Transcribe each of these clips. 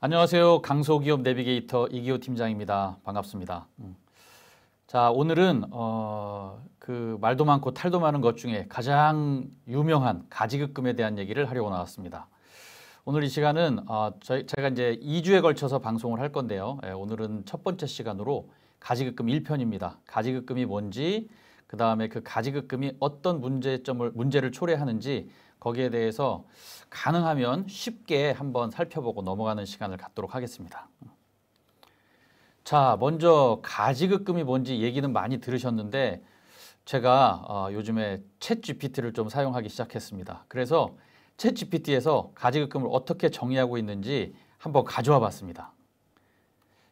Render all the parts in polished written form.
안녕하세요. 강소기업 내비게이터 이기호 팀장입니다. 반갑습니다. 자, 오늘은 그 말도 많고 탈도 많은 것 중에 가장 유명한 가지급금에 대한 얘기를 하려고 나왔습니다. 오늘 이 시간은 제가 이제 2주에 걸쳐서 방송을 할 건데요. 오늘은 첫 번째 시간으로 가지급금 1편입니다. 가지급금이 뭔지, 그 다음에 그 가지급금이 어떤 문제를 초래하는지 거기에 대해서 가능하면 쉽게 한번 살펴보고 넘어가는 시간을 갖도록 하겠습니다. 자, 먼저 가지급금이 뭔지 얘기는 많이 들으셨는데 제가 요즘에 챗GPT를 좀 사용하기 시작했습니다. 그래서 챗GPT에서 가지급금을 어떻게 정의하고 있는지 한번 가져와 봤습니다.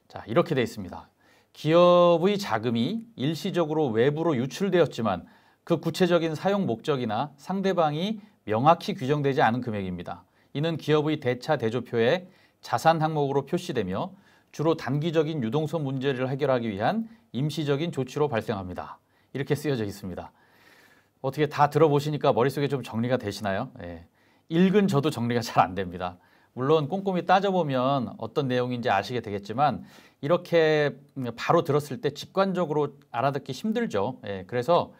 자, 이렇게 돼 있습니다. 기업의 자금이 일시적으로 외부로 유출되었지만 그 구체적인 사용 목적이나 상대방이 명확히 규정되지 않은 금액입니다. 이는 기업의 대차 대조표에 자산 항목으로 표시되며 주로 단기적인 유동성 문제를 해결하기 위한 임시적인 조치로 발생합니다. 이렇게 쓰여져 있습니다. 어떻게 다 들어보시니까 머릿속에 좀 정리가 되시나요? 읽은 저도 정리가 잘 안 됩니다. 물론 꼼꼼히 따져보면 어떤 내용인지 아시게 되겠지만 이렇게 바로 들었을 때 직관적으로 알아듣기 힘들죠. 그래서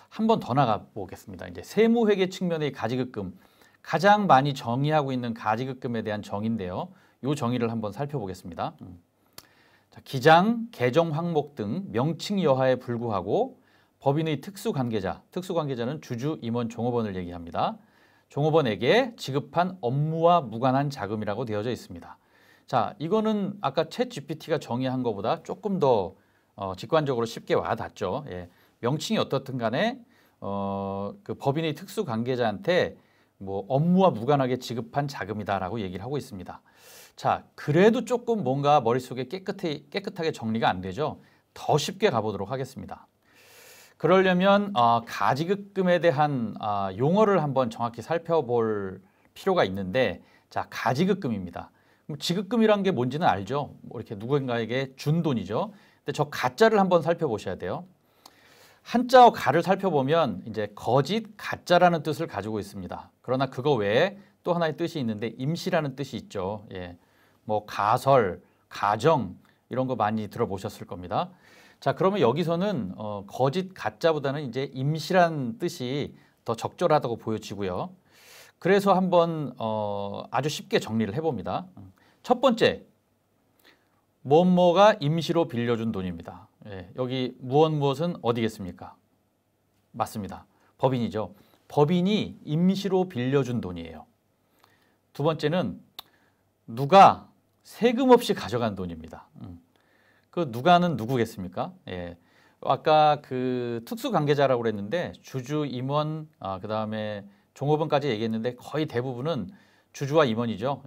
한 번 더 나가 보겠습니다. 이제 세무회계 측면의 가지급금, 가장 많이 정의하고 있는 가지급금에 대한 정의인데요. 이 정의를 한번 살펴보겠습니다. 자, 기장, 계정 항목 등 명칭 여하에 불구하고 법인의 특수관계자는 주주, 임원, 종업원을 얘기합니다. 종업원에게 지급한 업무와 무관한 자금이라고 되어져 있습니다. 자, 이거는 아까 챗GPT가 정의한 것보다 조금 더 직관적으로 쉽게 와닿죠. 명칭이 어떻든 간에 그 법인의 특수관계자한테 뭐 업무와 무관하게 지급한 자금이다라고 얘기를 하고 있습니다. 자, 그래도 조금 뭔가 머릿속에 깨끗하게 정리가 안 되죠. 더 쉽게 가보도록 하겠습니다. 그러려면 가지급금에 대한 용어를 한번 정확히 살펴볼 필요가 있는데, 자, 가지급금입니다. 그럼 지급금이란 게 뭔지는 알죠? 뭐 이렇게 누군가에게 준 돈이죠. 근데 저 가짜를 한번 살펴보셔야 돼요. 한자어 가를 살펴보면 이제 거짓, 가짜라는 뜻을 가지고 있습니다. 그러나 그거 외에 또 하나의 뜻이 있는데 임시라는 뜻이 있죠. 뭐 가설, 가정 이런 거 많이 들어보셨을 겁니다. 자, 그러면 여기서는 거짓, 가짜보다는 이제 임시란 뜻이 더 적절하다고 보여지고요. 그래서 한번 아주 쉽게 정리를 해봅니다. 첫 번째, 뭐뭐가 임시로 빌려준 돈입니다. 여기 무엇은 어디겠습니까? 맞습니다. 법인이죠. 법인이 임시로 빌려준 돈이에요. 두 번째는 누가 세금 없이 가져간 돈입니다. 그 누가는 누구겠습니까? 아까 그 특수관계자라고 그랬는데 주주, 임원, 그 다음에 종업원까지 얘기했는데 거의 대부분은 주주와 임원이죠.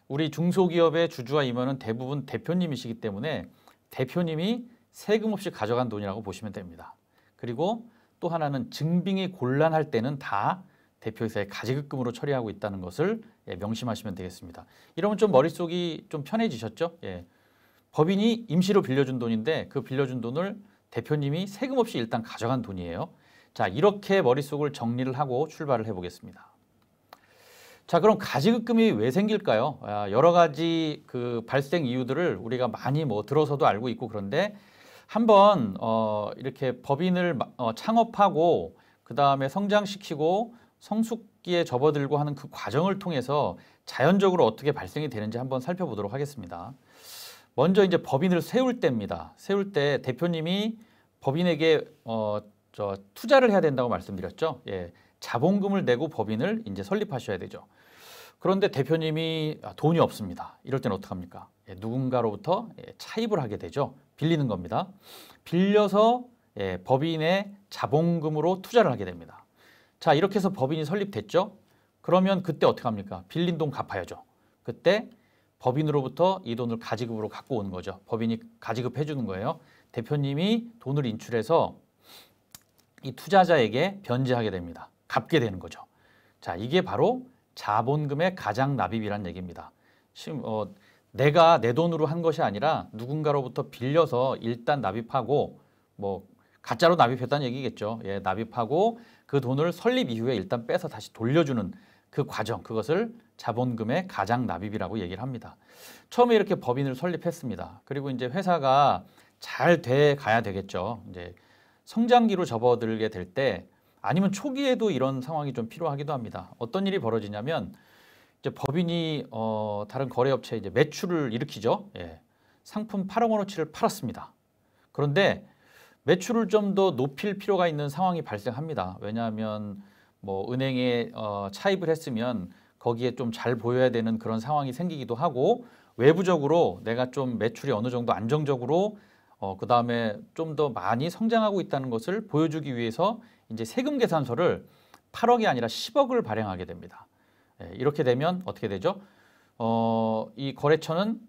우리 중소기업의 주주와 임원은 대부분 대표님이시기 때문에 대표님이 세금 없이 가져간 돈이라고 보시면 됩니다. 그리고 또 하나는 증빙이 곤란할 때는 다 대표이사의 가지급금으로 처리하고 있다는 것을 명심하시면 되겠습니다. 이러면 좀 머릿속이 좀 편해지셨죠? 법인이 임시로 빌려준 돈인데 그 빌려준 돈을 대표님이 세금 없이 일단 가져간 돈이에요. 자, 이렇게 머릿속을 정리를 하고 출발을 해보겠습니다. 자, 그럼 가지급금이 왜 생길까요? 여러 가지 그 발생 이유들을 우리가 많이 뭐 들어서도 알고 있고 그런데 한번 이렇게 법인을 창업하고 그 다음에 성장시키고 성숙기에 접어들고 하는 그 과정을 통해서 자연적으로 어떻게 발생이 되는지 한번 살펴보도록 하겠습니다. 먼저 이제 법인을 세울 때입니다. 세울 때 대표님이 법인에게 투자를 해야 된다고 말씀드렸죠. 자본금을 내고 법인을 이제 설립하셔야 되죠. 그런데 대표님이 돈이 없습니다. 이럴 때는 어떡합니까? 누군가로부터 차입을 하게 되죠. 빌리는 겁니다. 빌려서 법인의 자본금으로 투자를 하게 됩니다. 자, 이렇게 해서 법인이 설립됐죠. 그러면 그때 어떡합니까? 빌린 돈 갚아야죠. 그때 법인으로부터 이 돈을 가지급으로 갖고 오는 거죠. 법인이 가지급해 주는 거예요. 대표님이 돈을 인출해서 이 투자자에게 변제하게 됩니다. 갚게 되는 거죠. 자, 이게 바로 자본금의 가장 납입이라는 얘기입니다. 내가 내 돈으로 한 것이 아니라 누군가로부터 빌려서 일단 납입하고 뭐 가짜로 납입했다는 얘기겠죠. 납입하고 그 돈을 설립 이후에 일단 빼서 다시 돌려주는 그 과정, 그것을 자본금의 가장 납입이라고 얘기를 합니다. 처음에 이렇게 법인을 설립했습니다. 그리고 이제 회사가 잘 돼 가야 되겠죠. 이제 성장기로 접어들게 될 때 아니면 초기에도 이런 상황이 좀 필요하기도 합니다. 어떤 일이 벌어지냐면 이제 법인이 다른 거래업체에 이제 매출을 일으키죠. 예. 상품 8억 원어치를 팔았습니다. 그런데 매출을 좀 더 높일 필요가 있는 상황이 발생합니다. 왜냐하면 뭐 은행에 차입을 했으면 거기에 좀 잘 보여야 되는 그런 상황이 생기기도 하고 외부적으로 내가 좀 매출이 어느 정도 안정적으로 그 다음에 좀 더 많이 성장하고 있다는 것을 보여주기 위해서 이제 세금 계산서를 8억이 아니라 10억을 발행하게 됩니다. 예, 이렇게 되면 어떻게 되죠? 이 거래처는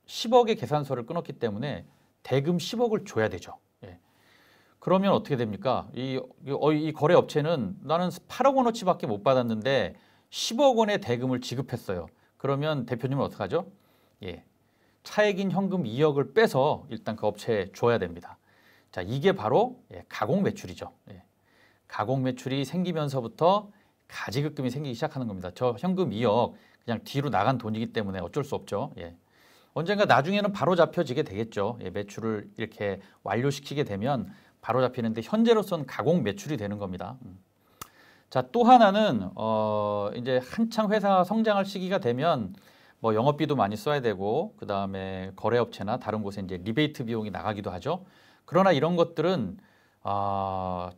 10억의 계산서를 끊었기 때문에 대금 10억을 줘야 되죠. 예. 그러면 어떻게 됩니까? 이 거래업체는 나는 8억 원어치밖에 못 받았는데 10억 원의 대금을 지급했어요. 그러면 대표님은 어떡하죠? 예. 차액인 현금 2억을 빼서 일단 그 업체에 줘야 됩니다. 자, 이게 바로 가공 매출이죠. 예. 가공 매출이 생기면서부터 가지급금이 생기기 시작하는 겁니다. 저 현금 2억 그냥 뒤로 나간 돈이기 때문에 어쩔 수 없죠. 예. 언젠가 나중에는 바로 잡혀지게 되겠죠. 예, 매출을 이렇게 완료시키게 되면 바로 잡히는데 현재로서는 가공 매출이 되는 겁니다. 자, 또 하나는 이제 한창 회사가 성장할 시기가 되면 뭐 영업비도 많이 써야 되고 그 다음에 거래업체나 다른 곳에 이제 리베이트 비용이 나가기도 하죠. 그러나 이런 것들은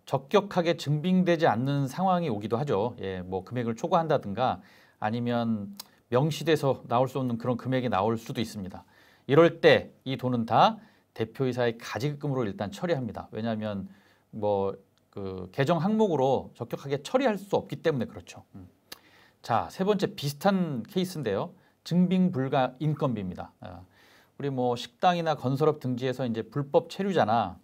적격하게 증빙되지 않는 상황이 오기도 하죠. 예, 뭐 금액을 초과한다든가 아니면 명시돼서 나올 수 없는 그런 금액이 나올 수도 있습니다. 이럴 때 이 돈은 다 대표이사의 가지급금으로 일단 처리합니다. 왜냐하면 뭐 그 계정 항목으로 적격하게 처리할 수 없기 때문에 그렇죠. 자, 세 번째 비슷한 케이스인데요. 증빙 불가 인건비입니다. 우리 뭐 식당이나 건설업 등지에서 이제 불법 체류자나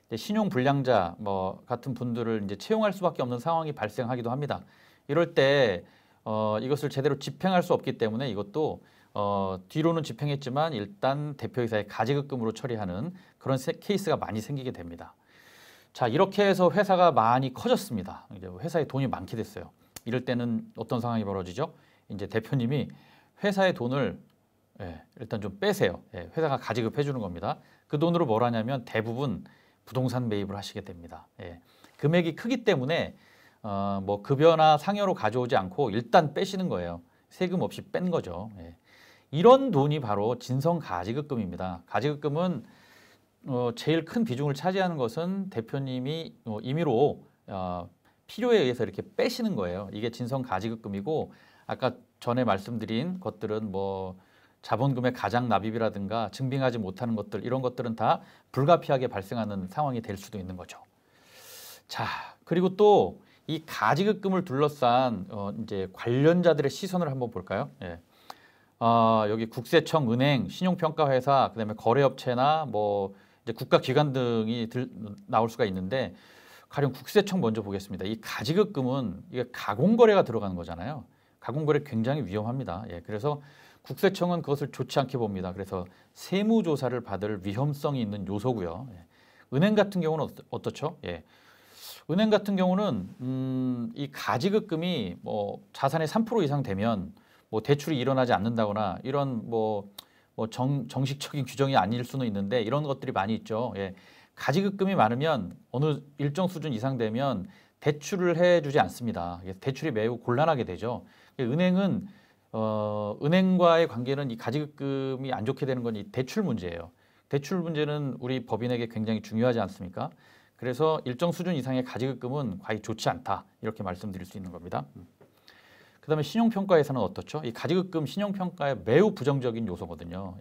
이제 신용 불량자 뭐 같은 분들을 이제 채용할 수밖에 없는 상황이 발생하기도 합니다. 이럴 때 이것을 제대로 집행할 수 없기 때문에 이것도 뒤로는 집행했지만 일단 대표이사의 가지급금으로 처리하는 그런 케이스가 많이 생기게 됩니다. 자, 이렇게 해서 회사가 많이 커졌습니다. 이제 회사에 돈이 많게 됐어요. 이럴 때는 어떤 상황이 벌어지죠? 이제 대표님이 회사의 돈을 일단 좀 빼세요. 회사가 가지급해 주는 겁니다. 그 돈으로 뭘 하냐면 대부분 부동산 매입을 하시게 됩니다. 금액이 크기 때문에 뭐 급여나 상여로 가져오지 않고 일단 빼시는 거예요. 세금 없이 뺀 거죠. 이런 돈이 바로 진성 가지급금입니다. 가지급금은 제일 큰 비중을 차지하는 것은 대표님이 임의로 필요에 의해서 이렇게 빼시는 거예요. 이게 진성 가지급금이고 아까 전에 말씀드린 것들은 뭐 자본금의 가장 납입이라든가 증빙하지 못하는 것들 이런 것들은 다 불가피하게 발생하는 상황이 될 수도 있는 거죠. 자, 그리고 또 이 가지급금을 둘러싼 이제 관련자들의 시선을 한번 볼까요? 여기 국세청, 은행, 신용평가회사, 그다음에 거래업체나 뭐 이제 국가기관 등이 나올 수가 있는데 가령 국세청 먼저 보겠습니다. 이 가지급금은 이게 가공거래가 들어가는 거잖아요. 가공거래 굉장히 위험합니다. 그래서 국세청은 그것을 좋지 않게 봅니다. 그래서 세무조사를 받을 위험성이 있는 요소고요. 은행 같은 경우는 어떻죠? 은행 같은 경우는 이 가지급금이 뭐 자산의 3% 이상 되면 뭐 대출이 일어나지 않는다거나 이런 뭐 정식적인 규정이 아닐 수는 있는데 이런 것들이 많이 있죠. 가지급금이 많으면 어느 일정 수준 이상 되면 대출을 해주지 않습니다. 대출이 매우 곤란하게 되죠. 은행은 은행과의 관계는 이 가지급금이 안 좋게 되는 건 이 대출 문제예요. 대출 문제는 우리 법인에게 굉장히 중요하지 않습니까? 그래서 일정 수준 이상의 가지급금은 과히 좋지 않다 이렇게 말씀드릴 수 있는 겁니다. 그다음에 신용평가에서는 어떻죠? 이 가지급금 신용평가에 매우 부정적인 요소거든요.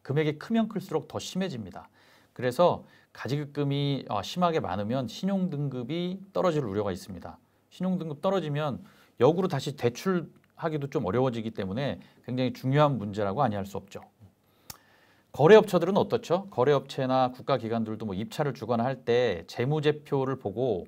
금액이 크면 클수록 더 심해집니다. 그래서 가지급금이 심하게 많으면 신용등급이 떨어질 우려가 있습니다. 신용등급 떨어지면 역으로 다시 대출하기도 좀 어려워지기 때문에 굉장히 중요한 문제라고 아니할 수 없죠. 거래업체들은 어떻죠? 거래업체나 국가기관들도 뭐 입찰을 주거나 할 때 재무제표를 보고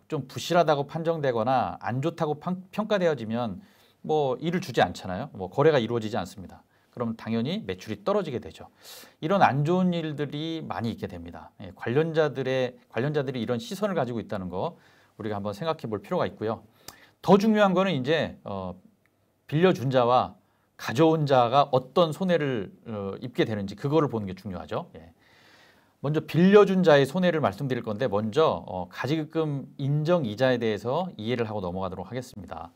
좀 부실하다고 판정되거나 안 좋다고 평가되어지면 뭐 일을 주지 않잖아요. 뭐 거래가 이루어지지 않습니다. 그럼 당연히 매출이 떨어지게 되죠. 이런 안 좋은 일들이 많이 있게 됩니다. 관련자들이 이런 시선을 가지고 있다는 거 우리가 한번 생각해 볼 필요가 있고요. 더 중요한 거는 이제 빌려준 자와 가져온 자가 어떤 손해를 입게 되는지 그거를 보는 게 중요하죠. 예. 먼저 빌려준 자의 손해를 말씀드릴 건데 먼저 가지급금 인정 이자에 대해서 이해를 하고 넘어가도록 하겠습니다.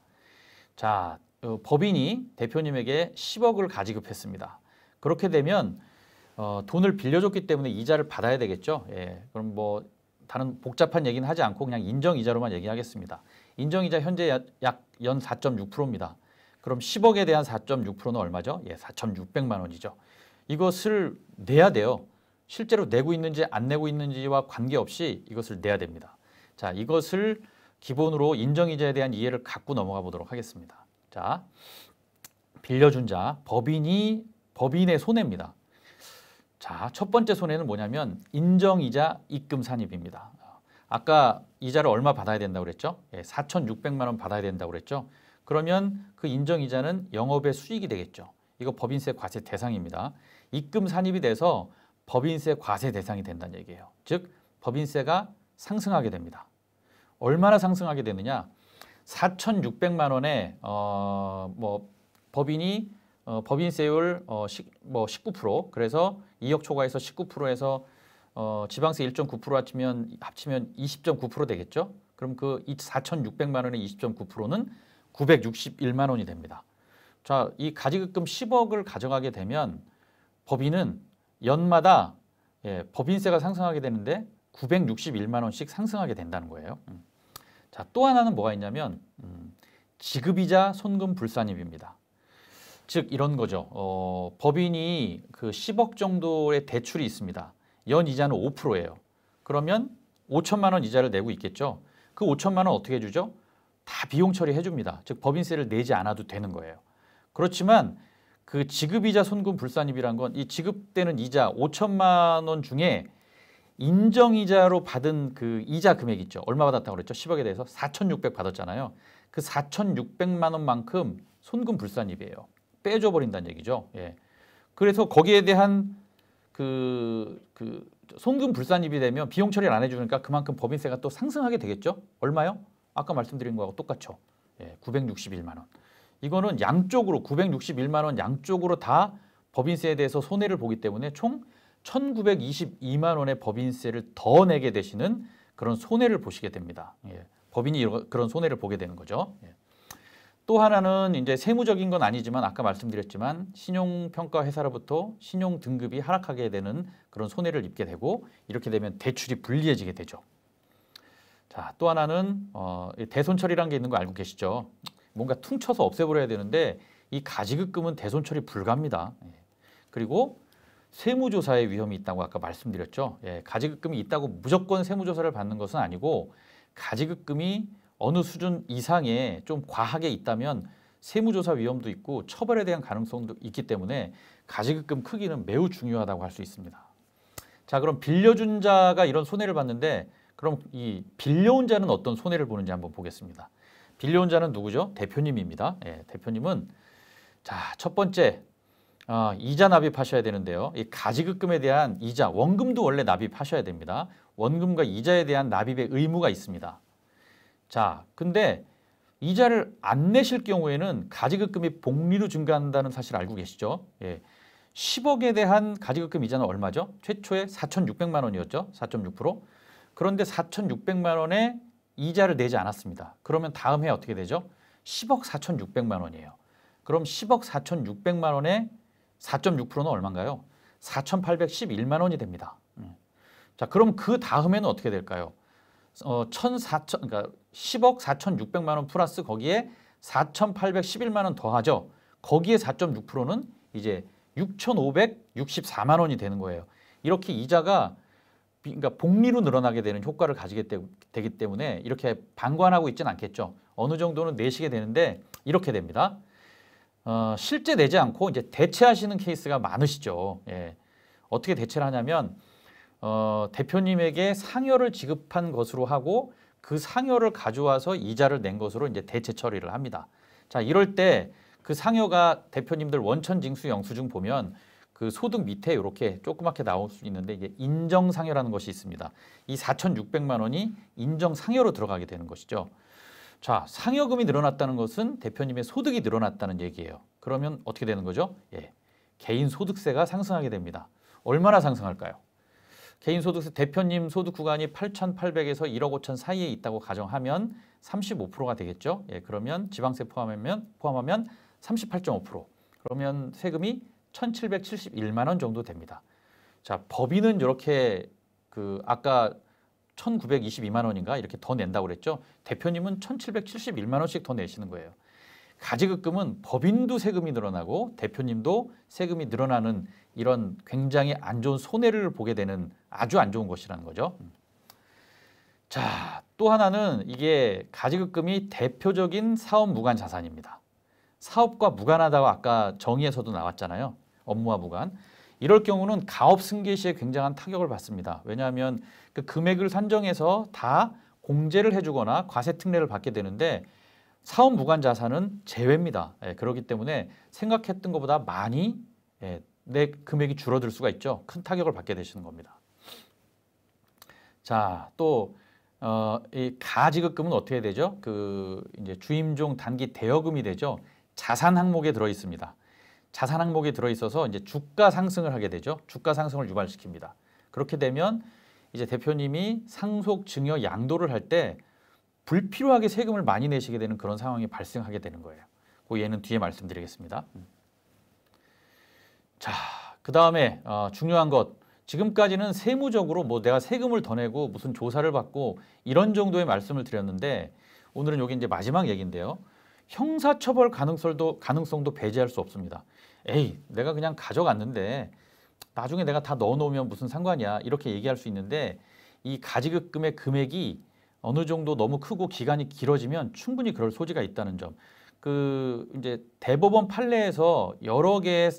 자, 법인이 대표님에게 10억을 가지급했습니다. 그렇게 되면 돈을 빌려줬기 때문에 이자를 받아야 되겠죠. 예, 그럼 뭐 다른 복잡한 얘기는 하지 않고 그냥 인정 이자로만 얘기하겠습니다. 인정 이자 현재 약 연 4.6%입니다. 그럼 10억에 대한 4.6%는 얼마죠? 예, 4,600만 원이죠. 이것을 내야 돼요. 실제로 내고 있는지 안 내고 있는지와 관계없이 이것을 내야 됩니다. 자, 이것을 기본으로 인정이자에 대한 이해를 갖고 넘어가 보도록 하겠습니다. 자, 빌려준 자, 법인의 손해입니다. 자, 첫 번째 손해는 뭐냐면 인정이자 입금 산입입니다. 아까 이자를 얼마 받아야 된다고 그랬죠? 예, 4,600만 원 받아야 된다고 그랬죠? 그러면 그 인정이자는 영업의 수익이 되겠죠. 이거 법인세 과세 대상입니다. 입금 산입이 돼서 법인세 과세 대상이 된다는 얘기예요. 즉 법인세가 상승하게 됩니다. 얼마나 상승하게 되느냐? 4,600만 원에 법인이 법인세율 19% 그래서 2억 초과해서 19%에서 지방세 1.9% 합치면 20.9% 되겠죠? 그럼 그 4,600만 원의 20.9%는 961만 원이 됩니다. 자, 이 가지급금 10억을 가져가게 되면 법인은 연마다 법인세가 상승하게 되는데 961만 원씩 상승하게 된다는 거예요. 자, 또 하나는 뭐가 있냐면 지급이자 손금 불산입입니다. 즉 이런 거죠. 법인이 그 10억 정도의 대출이 있습니다. 연 이자는 5%예요. 그러면 5천만 원 이자를 내고 있겠죠. 그 5천만 원 어떻게 해주죠? 다 비용 처리해 줍니다. 즉 법인세를 내지 않아도 되는 거예요. 그렇지만 그 지급이자 손금 불산입이란 건 이 지급되는 이자 5천만 원 중에 인정이자로 받은 그 이자 금액 있죠. 얼마 받았다고 그랬죠? 10억에 대해서 4,600 받았잖아요. 그 4,600만 원만큼 손금 불산입이에요. 빼줘 버린다는 얘기죠. 예. 그래서 거기에 대한 그 손금 불산입이 되면 비용 처리를 안 해주니까 그만큼 법인세가 또 상승하게 되겠죠. 얼마요? 아까 말씀드린 거하고 똑같죠. 예, 961만 원. 이거는 양쪽으로 961만 원 양쪽으로 다 법인세에 대해서 손해를 보기 때문에 총 1,922만 원의 법인세를 더 내게 되시는 그런 손해를 보시게 됩니다. 예, 법인이 그런 손해를 보게 되는 거죠. 예. 또 하나는 이제 세무적인 건 아니지만 아까 말씀드렸지만 신용평가 회사로부터 신용 등급이 하락하게 되는 그런 손해를 입게 되고 이렇게 되면 대출이 불리해지게 되죠. 자, 또 하나는 대손 처리라는 게 있는 거 알고 계시죠? 뭔가 퉁쳐서 없애버려야 되는데 이 가지급금은 대손 처리 불가합니다. 예. 그리고 세무조사의 위험이 있다고 아까 말씀드렸죠. 예, 가지급금이 있다고 무조건 세무조사를 받는 것은 아니고 가지급금이 어느 수준 이상의 좀 과하게 있다면 세무조사 위험도 있고 처벌에 대한 가능성도 있기 때문에 가지급금 크기는 매우 중요하다고 할 수 있습니다. 자, 그럼 빌려준 자가 이런 손해를 봤는데 그럼 이 빌려온 자는 어떤 손해를 보는지 한번 보겠습니다. 빌려온 자는 누구죠? 대표님입니다. 예, 대표님은 자, 첫 번째 이자 납입하셔야 되는데요. 이 가지급금에 대한 이자, 원금도 원래 납입하셔야 됩니다. 원금과 이자에 대한 납입의 의무가 있습니다. 자, 근데 이자를 안 내실 경우에는 가지급금이 복리로 증가한다는 사실 알고 계시죠? 예. 10억에 대한 가지급금 이자는 얼마죠? 최초에 4,600만 원이었죠? 4.6%. 그런데 4,600만 원의 이자를 내지 않았습니다. 그러면 다음 해 어떻게 되죠? 10억 4,600만 원이에요. 그럼 10억 4,600만 원의 4.6%는 얼마인가요? 4,811만 원이 됩니다. 자, 그럼 그 다음에는 어떻게 될까요? 10억 4,600만 원 플러스 거기에 4,811만 원 더하죠. 거기에 4.6%는 이제 6,564만 원이 되는 거예요. 이렇게 이자가 그러니까 복리로 늘어나게 되는 효과를 가지게 되기 때문에 이렇게 방관하고 있지는 않겠죠. 어느 정도는 내시게 되는데 이렇게 됩니다. 실제 내지 않고 이제 대체하시는 케이스가 많으시죠. 예. 어떻게 대체를 하냐면 대표님에게 상여를 지급한 것으로 하고 그 상여를 가져와서 이자를 낸 것으로 이제 대체 처리를 합니다. 자, 이럴 때 그 상여가 대표님들 원천징수 영수증 보면 그 소득 밑에 이렇게 조그맣게 나올 수 있는데 이게 인정상여라는 것이 있습니다. 이 4,600만 원이 인정상여로 들어가게 되는 것이죠. 자, 상여금이 늘어났다는 것은 대표님의 소득이 늘어났다는 얘기예요. 그러면 어떻게 되는 거죠? 예, 개인 소득세가 상승하게 됩니다. 얼마나 상승할까요? 개인 소득세 대표님 소득 구간이 8,800에서 1억 5천 사이에 있다고 가정하면 35%가 되겠죠. 예, 그러면 지방세 포함하면 38.5%. 그러면 세금이 1,771만 원 정도 됩니다. 자, 법인은 이렇게 아까 1,922만 원인가 이렇게 더 낸다고 그랬죠. 대표님은 1,771만 원씩 더 내시는 거예요. 가지급금은 법인도 세금이 늘어나고 대표님도 세금이 늘어나는 이런 굉장히 안 좋은 손해를 보게 되는 아주 안 좋은 것이라는 거죠. 자, 또 하나는 이게 가지급금이 대표적인 사업 무관 자산입니다. 사업과 무관하다고 아까 정의에서도 나왔잖아요. 업무와 무관. 이럴 경우는 가업 승계 시에 굉장한 타격을 받습니다. 왜냐하면 그 금액을 산정해서 다 공제를 해주거나 과세 특례를 받게 되는데 사업 무관 자산은 제외입니다. 예, 그렇기 때문에 생각했던 것보다 많이 내 금액이 줄어들 수가 있죠. 큰 타격을 받게 되시는 겁니다. 자, 또 이 가지급금은 어떻게 되죠? 이제 주임종 단기 대여금이 되죠. 자산 항목에 들어 있습니다. 자산 항목에 들어 있어서 이제 주가 상승을 하게 되죠. 주가 상승을 유발시킵니다. 그렇게 되면 이제 대표님이 상속 증여 양도를 할 때 불필요하게 세금을 많이 내시게 되는 그런 상황이 발생하게 되는 거예요. 그 얘는 뒤에 말씀드리겠습니다. 자, 그 다음에 중요한 것. 지금까지는 세무적으로 뭐 내가 세금을 더 내고 무슨 조사를 받고 이런 정도의 말씀을 드렸는데 오늘은 여기 이제 마지막 얘기인데요. 형사처벌 가능성도 배제할 수 없습니다. 에이, 내가 그냥 가져갔는데 나중에 내가 다 넣어놓으면 무슨 상관이야 이렇게 얘기할 수 있는데 이 가지급금의 금액이 어느 정도 너무 크고 기간이 길어지면 충분히 그럴 소지가 있다는 점. 이제 대법원 판례에서 여러 개의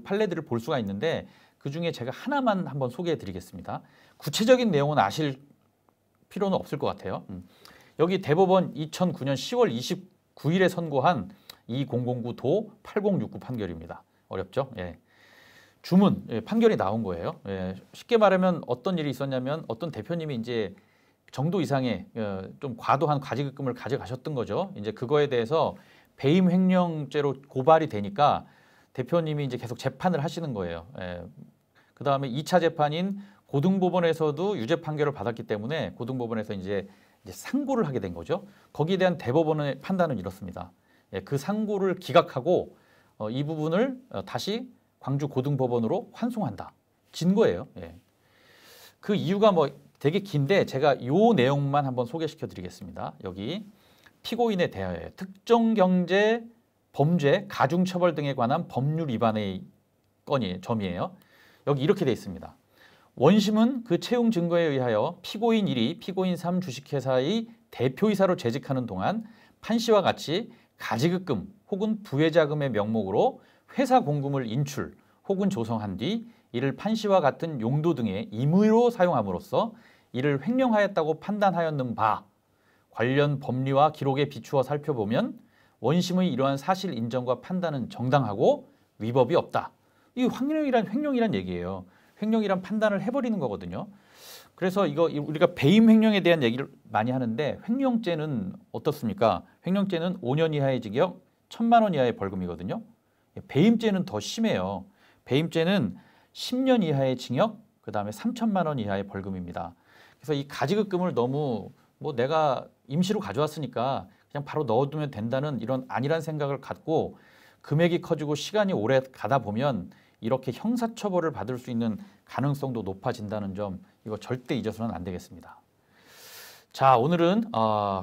판례들을 볼 수가 있는데 그 중에 제가 하나만 한번 소개해 드리겠습니다. 구체적인 내용은 아실 필요는 없을 것 같아요. 여기 대법원 2009년 10월 29일에 선고한 2009도 8069 판결입니다. 어렵죠? 예. 주문, 판결이 나온 거예요. 예. 쉽게 말하면 어떤 일이 있었냐면 어떤 대표님이 이제 정도 이상의 좀 과도한 가지급금을 가져가셨던 거죠. 이제 그거에 대해서 배임 횡령죄로 고발이 되니까 대표님이 이제 계속 재판을 하시는 거예요. 예. 그 다음에 2차 재판인 고등법원에서도 유죄 판결을 받았기 때문에 고등법원에서 이제 상고를 하게 된 거죠. 거기에 대한 대법원의 판단은 이렇습니다. 예, 그 상고를 기각하고 이 부분을 다시 광주 고등법원으로 환송한다. 진 거예요. 예. 그 이유가 뭐 되게 긴데 제가 이 내용만 한번 소개시켜 드리겠습니다. 여기 피고인에 대하여 특정 경제 범죄, 가중처벌 등에 관한 법률 위반의 점이에요. 여기 이렇게 돼 있습니다. 원심은 그 채용 증거에 의하여 피고인 1이 피고인 3 주식회사의 대표이사로 재직하는 동안 판시와 같이 가지급금 혹은 부회자금의 명목으로 회사 공금을 인출 혹은 조성한 뒤 이를 판시와 같은 용도 등의 임의로 사용함으로써 이를 횡령하였다고 판단하였는 바 관련 법리와 기록에 비추어 살펴보면 원심의 이러한 사실 인정과 판단은 정당하고 위법이 없다. 이 횡령이란 얘기예요. 횡령이란 판단을 해버리는 거거든요. 그래서 이거 우리가 배임 횡령에 대한 얘기를 많이 하는데 횡령죄는 어떻습니까? 횡령죄는 5년 이하의 징역, 1,000만 원 이하의 벌금이거든요. 배임죄는 더 심해요. 배임죄는 10년 이하의 징역, 그 다음에 3,000만 원 이하의 벌금입니다. 그래서 이 가지급금을 너무 뭐 내가 임시로 가져왔으니까 그냥 바로 넣어두면 된다는 이런 안일한 생각을 갖고 금액이 커지고 시간이 오래 가다 보면 이렇게 형사처벌을 받을 수 있는 가능성도 높아진다는 점 이거 절대 잊어서는 안 되겠습니다. 자, 오늘은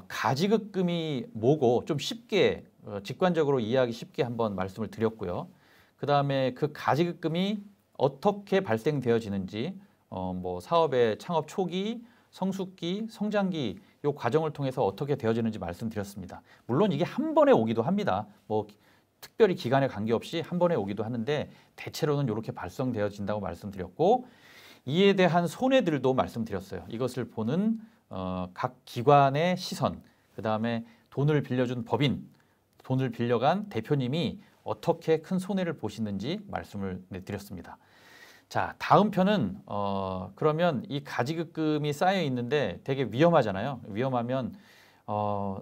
가지급금이 뭐고 좀 쉽게 직관적으로 이해하기 쉽게 한번 말씀을 드렸고요. 그 다음에 그 가지급금이 어떻게 발생되어지는지 뭐 사업의 창업 초기, 성숙기, 성장기 이 과정을 통해서 어떻게 되어지는지 말씀드렸습니다. 물론 이게 한 번에 오기도 합니다. 뭐 특별히 기간에 관계없이 한 번에 오기도 하는데 대체로는 이렇게 발생되어진다고 말씀드렸고 이에 대한 손해들도 말씀드렸어요. 이것을 보는 각 기관의 시선, 그 다음에 돈을 빌려준 법인, 돈을 빌려간 대표님이 어떻게 큰 손해를 보시는지 말씀을 드렸습니다. 자, 다음 편은 그러면 이 가지급금이 쌓여 있는데 되게 위험하잖아요. 위험하면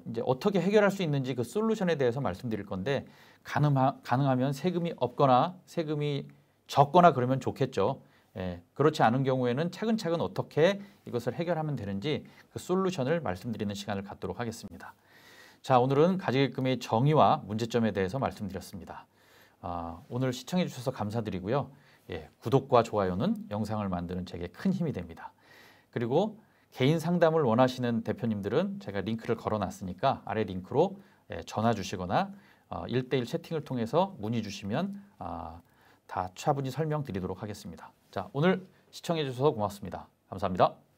이제 어떻게 해결할 수 있는지 그 솔루션에 대해서 말씀드릴 건데 가능하면 세금이 없거나 세금이 적거나 그러면 좋겠죠. 예, 그렇지 않은 경우에는 차근차근 어떻게 이것을 해결하면 되는지 그 솔루션을 말씀드리는 시간을 갖도록 하겠습니다. 자, 오늘은 가지기금의 정의와 문제점에 대해서 말씀드렸습니다. 오늘 시청해 주셔서 감사드리고요. 예, 구독과 좋아요는 영상을 만드는 제게 큰 힘이 됩니다. 그리고 개인 상담을 원하시는 대표님들은 제가 링크를 걸어놨으니까 아래 링크로 전화 주시거나 1대1 채팅을 통해서 문의 주시면 다 차분히 설명드리도록 하겠습니다. 자, 오늘 시청해 주셔서 고맙습니다. 감사합니다.